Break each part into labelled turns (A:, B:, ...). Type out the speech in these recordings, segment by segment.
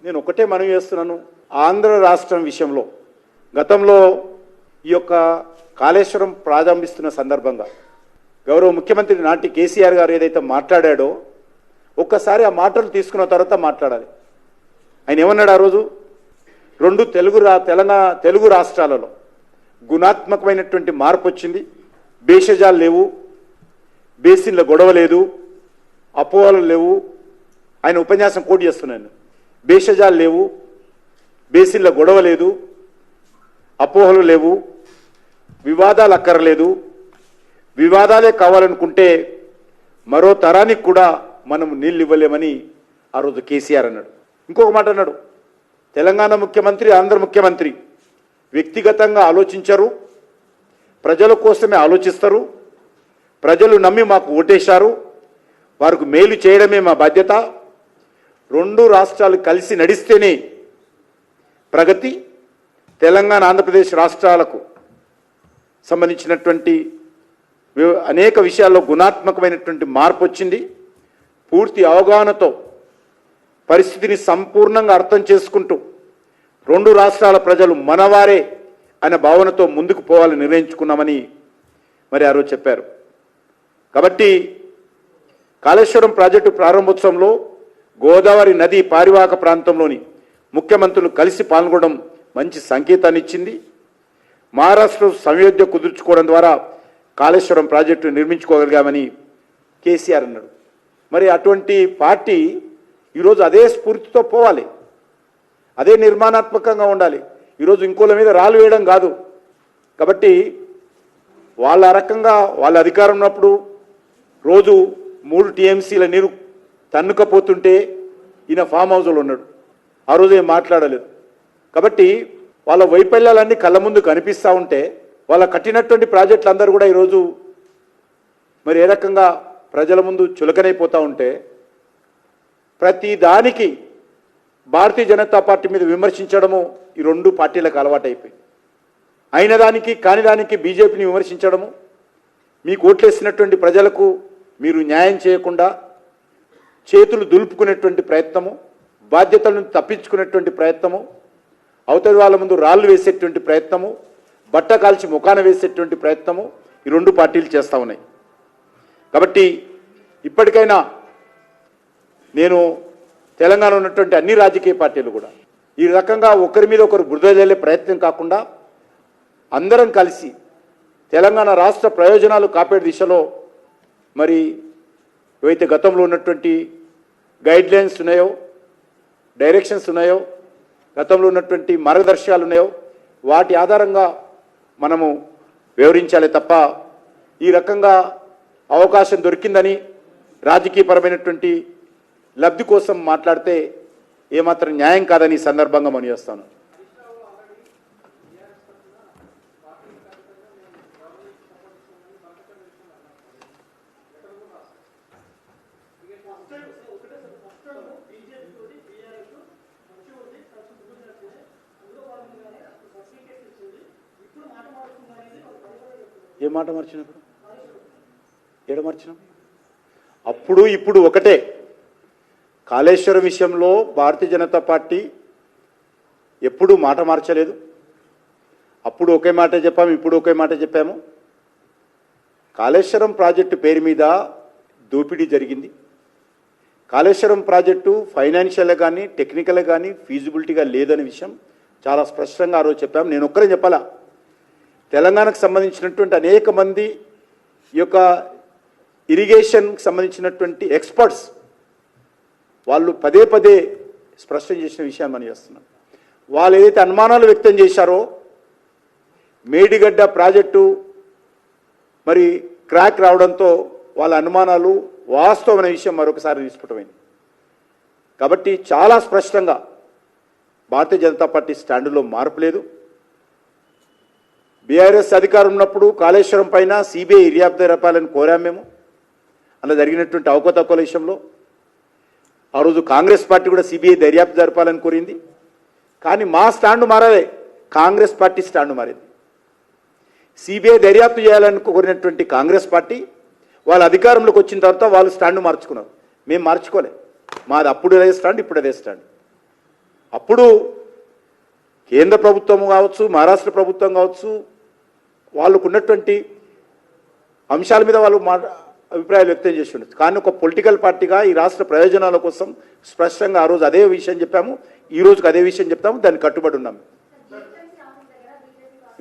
A: నేను ఒకటే మనవి చేస్తున్నాను. ఆంధ్ర రాష్ట్రం విషయంలో గతంలో ఈ యొక్క కాళేశ్వరం ప్రారంభిస్తున్న సందర్భంగా గౌరవ ముఖ్యమంత్రి నాటి కేసీఆర్ గారు ఏదైతే మాట్లాడాడో ఒక్కసారి ఆ మాటలు తీసుకున్న తర్వాత మాట్లాడాలి. ఆయన ఏమన్నాడు ఆ రోజు? రెండు తెలుగు రాష్ట్రాలలో గుణాత్మకమైనటువంటి మార్పు వచ్చింది, భేషజాలు లేవు, బేసిన్ల గొడవ లేదు, అపోహలు లేవు. ఆయన ఉపన్యాసం కోట్ చేస్తున్నాను. భేషజాలు లేవు, బేసిన్ల గొడవ లేదు, అపోహలు లేవు, వివాదాలు అక్కర్లేదు. వివాదాలే కావాలనుకుంటే మరో తరానికి కూడా మనం నీళ్ళు ఇవ్వలేమని ఆ రోజు కేసీఆర్ అన్నాడు. ఇంకొక మాట అన్నాడు, తెలంగాణ ముఖ్యమంత్రి ఆంధ్ర ముఖ్యమంత్రి వ్యక్తిగతంగా ఆలోచించరు, ప్రజల కోసమే ఆలోచిస్తారు. ప్రజలు నమ్మి మాకు ఓటేశారు, వారికి మేలు చేయడమే మా బాధ్యత. రెండు రాష్ట్రాలు కలిసి నడిస్తేనే ప్రగతి. తెలంగాణ ఆంధ్రప్రదేశ్ రాష్ట్రాలకు సంబంధించినటువంటి అనేక విషయాల్లో గుణాత్మకమైనటువంటి మార్పు వచ్చింది. పూర్తి అవగాహనతో పరిస్థితిని సంపూర్ణంగా అర్థం చేసుకుంటూ రెండు రాష్ట్రాల ప్రజలు మనవారే అనే భావనతో ముందుకు పోవాలని నిర్ణయించుకున్నామని మరి ఆ రోజు చెప్పారు. కాబట్టి కాళేశ్వరం ప్రాజెక్టు ప్రారంభోత్సవంలో గోదావరి నది పారివాహక ప్రాంతంలోని ముఖ్యమంత్రులు కలిసి పాల్గొనడం మంచి సంకేతాన్ని ఇచ్చింది. మహారాష్ట్ర సంయోధ్య కుదుర్చుకోవడం ద్వారా కాళేశ్వరం ప్రాజెక్టు నిర్మించుకోగలిగామని కేసీఆర్ అన్నాడు. మరి అటువంటి పార్టీ ఈరోజు అదే స్ఫూర్తితో పోవాలి, అదే నిర్మాణాత్మకంగా ఉండాలి. ఈరోజు ఇంకోల మీద రాళ్ళు వేయడం కాదు. కాబట్టి వాళ్ళ రకంగా వాళ్ళ అధికారం ఉన్నప్పుడు రోజు 3 TMCల నీరు తన్నుకపోతుంటే ఈయన ఫామ్ హౌస్లో ఉన్నాడు. ఆ రోజు ఏం మాట్లాడలేదు. కాబట్టి వాళ్ళ వైఫల్యాలన్నీ కళ్ళ ముందు కనిపిస్తూ ఉంటే వాళ్ళ కట్టినటువంటి ప్రాజెక్టులు అందరూ కూడా ఈరోజు మరి ఏ రకంగా ప్రజల ముందు చులకనైపోతూ ఉంటే ప్రతి దానికి భారతీయ జనతా పార్టీ మీద విమర్శించడము ఈ రెండు పార్టీలకు అలవాటైపోయింది. అయిన దానికి కాని దానికి బీజేపీని విమర్శించడము, మీకు ఓట్లేసినటువంటి ప్రజలకు మీరు న్యాయం చేయకుండా చేతులు దులుపుకునేటువంటి ప్రయత్నము, బాధ్యతలను తప్పించుకునేటువంటి ప్రయత్నము, అవతలి వాళ్ళ ముందు రాళ్ళు వేసేటువంటి ప్రయత్నము, బట్ట కాల్చి ముఖాన వేసేటువంటి ప్రయత్నము ఈ రెండు పార్టీలు చేస్తూ ఉన్నాయి. కాబట్టి ఇప్పటికైనా నేను తెలంగాణ ఉన్నటువంటి అన్ని రాజకీయ పార్టీలు కూడా ఈ రకంగా ఒకరి మీద ఒకరు బురద జల్లే ప్రయత్నం కాకుండా అందరం కలిసి తెలంగాణ రాష్ట్ర ప్రయోజనాలు కాపాడే దిశలో మరి ఏవైతే గతంలో ఉన్నటువంటి గైడ్లైన్స్ ఉన్నాయో, డైరెక్షన్స్ ఉన్నాయో, గతంలో ఉన్నటువంటి మార్గదర్శకాలు ఉన్నాయో వాటి ఆధారంగా మనము వివరించాలి తప్ప ఈ రకంగా అవకాశం దొరికిందని రాజకీయపరమైనటువంటి లబ్ధి కోసం మాట్లాడితే ఏమాత్రం న్యాయం కాదని సందర్భంగా మనం చేస్తాను. ఏ మాట మార్చినప్పుడు? ఏడ మార్చినాం? అప్పుడు ఇప్పుడు ఒకటే. కాళేశ్వరం విషయంలో భారతీయ జనతా పార్టీ ఎప్పుడూ మాట మార్చలేదు. అప్పుడు ఒకే మాట చెప్పాము, ఇప్పుడు ఒకే మాట చెప్పాము. కాళేశ్వరం ప్రాజెక్టు పేరు మీద దోపిడీ జరిగింది. కాళేశ్వరం ప్రాజెక్టు ఫైనాన్షియల్గా కానీ టెక్నికల్గా కానీ ఫీజిబిలిటీగా లేదనే విషయం చాలా స్పష్టంగా ఆ రోజు చెప్పాము. నేను ఒక్కరే చెప్పాలా, తెలంగాణకు సంబంధించినటువంటి అనేక మంది ఈ యొక్క ఇరిగేషన్కి సంబంధించినటువంటి ఎక్స్పర్ట్స్ వాళ్ళు పదే పదే స్పష్టం చేసిన విషయాన్ని మనం చేస్తున్నాం. వాళ్ళు ఏదైతే అనుమానాలు వ్యక్తం చేశారో మేడిగడ్డ ప్రాజెక్టు మరి క్రాక్ రావడంతో వాళ్ళ అనుమానాలు వాస్తవమైన విషయం మరొకసారి నిష్పృతమైంది. కాబట్టి చాలా స్పష్టంగా భారతీయ జనతా పార్టీ స్టాండులో మార్పు లేదు. బీఆర్ఎస్ అధికారం ఉన్నప్పుడు కాళేశ్వరం పైన సిబిఐ దర్యాప్తు జరపాలని కోరాం మేము. అలా జరిగినటువంటి అవకతవకల విషయంలో ఆ రోజు కాంగ్రెస్ పార్టీ కూడా సిబిఐ దర్యాప్తు జరపాలని కోరింది. కానీ మా స్టాండు మారలే, కాంగ్రెస్ పార్టీ స్టాండు మారింది. సిబిఐ దర్యాప్తు చేయాలని కోరినటువంటి కాంగ్రెస్ పార్టీ వాళ్ళ అధికారంలోకి వచ్చిన తర్వాత వాళ్ళు స్టాండు మార్చుకున్నారు. మేము మార్చుకోలే. మాది అప్పుడు అదే స్టాండ్, ఇప్పుడు అదే స్టాండ్. అప్పుడు కేంద్ర ప్రభుత్వం కావచ్చు, మహారాష్ట్ర ప్రభుత్వం కావచ్చు, వాళ్ళకు ఉన్నటువంటి అంశాల మీద వాళ్ళు అభిప్రాయాలు వ్యక్తం చేసి ఉండొచ్చు. కానీ ఒక పొలిటికల్ పార్టీగా ఈ రాష్ట్ర ప్రయోజనాల కోసం స్పష్టంగా ఆ రోజు అదే విషయం చెప్పాము, ఈ రోజుకి అదే విషయం చెప్తాము, దానికి కట్టుబడి ఉన్నాము.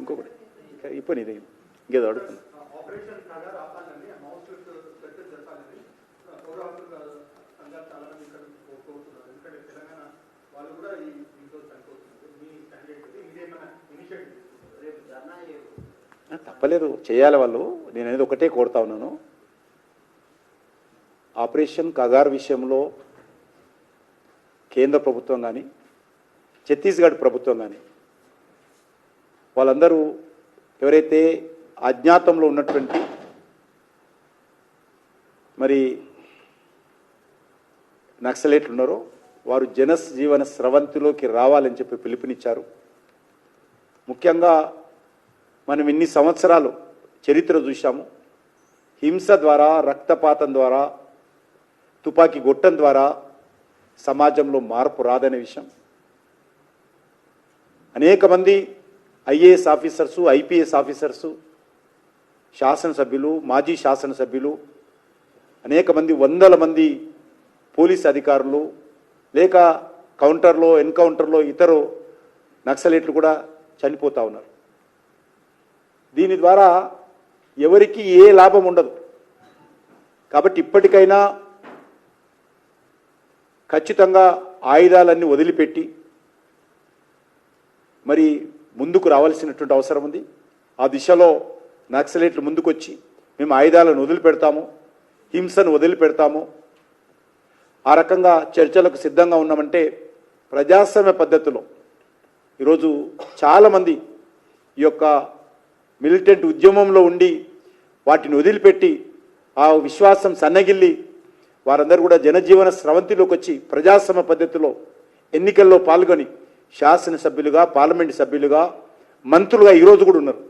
A: ఇంకొకటి ఇప్పుడు ఇది ఇంకేదో అడుగుతుంది. తప్పలేదు, చేయాలి వాళ్ళు. నేను అనేది ఒకటే కోరుతా ఉన్నాను, ఆపరేషన్ కగార్ విషయంలో కేంద్ర ప్రభుత్వం కానీ ఛత్తీస్గఢ్ ప్రభుత్వం కానీ వాళ్ళందరూ ఎవరైతే అజ్ఞాతంలో ఉన్నటువంటి మరి నక్సలైట్లు ఉన్నారో వారు జనజీవన స్రవంతిలోకి రావాలని చెప్పి పిలుపునిచ్చారు. ముఖ్యంగా మనం ఇన్ని సంవత్సరాలు చరిత్ర చూశాము, హింస ద్వారా, రక్తపాతం ద్వారా, తుపాకీ గొట్టం ద్వారా సమాజంలో మార్పు రాదనే విషయం అనేక మంది ఐఏఎస్ ఆఫీసర్సు, ఐపీఎస్ ఆఫీసర్సు, శాసనసభ్యులు, మాజీ శాసనసభ్యులు, అనేక మంది వందల మంది పోలీస్ అధికారులు, లేక కౌంటర్లో, ఎన్కౌంటర్లో ఇతర నక్సలైట్లు కూడా చనిపోతూ ఉన్నారు. దీని ద్వారా ఎవరికి ఏ లాభం ఉండదు. కాబట్టి ఇప్పటికైనా ఖచ్చితంగా ఆయుధాలన్నీ వదిలిపెట్టి మరి ముందుకు రావాల్సినటువంటి అవసరం ఉంది. ఆ దిశలో నక్సలైట్లు ముందుకొచ్చి మేము ఆయుధాలను వదిలిపెడతాము, హింసను వదిలిపెడతాము, ఆ రకంగా చర్చలకు సిద్ధంగా ఉన్నామంటే ప్రజాస్వామ్య పద్ధతిలో ఈరోజు చాలామంది ఈ యొక్క మిలిటెంట్ ఉద్యమంలో ఉండి వాటిని వదిలిపెట్టి ఆ విశ్వాసం సన్నగిల్లి వారందరూ కూడా జనజీవన స్రవంతిలోకి వచ్చి ప్రజాస్వామ్య పద్ధతిలో ఎన్నికల్లో పాల్గొని శాసనసభ్యులుగా, పార్లమెంటు సభ్యులుగా, మంత్రులుగా ఈరోజు కూడా ఉన్నారు.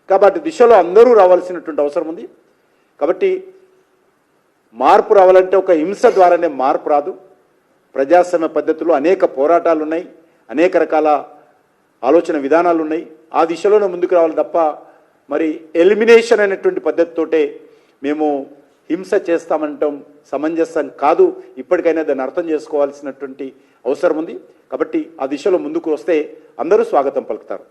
A: కాబట్టి దిశలో అందరూ రావాల్సినటువంటి అవసరం ఉంది. కాబట్టి మార్పు రావాలంటే ఒక హింస ద్వారానే మార్పు రాదు. ప్రజాస్వామ్య పద్ధతిలో అనేక పోరాటాలు ఉన్నాయి, అనేక రకాల ఆలోచన విధానాలు ఉన్నాయి. ఆ దిశలోనే ముందుకు రావాలి తప్ప మరి ఎలిమినేషన్ అనేటువంటి పద్ధతితోటే మేము హింస చేస్తామంటాం సమంజసం కాదు. ఇప్పటికైనా దాన్ని అర్థం చేసుకోవాల్సినటువంటి అవసరం ఉంది. కాబట్టి ఆ దిశలో ముందుకు వస్తే అందరూ స్వాగతం పలుకుతారు.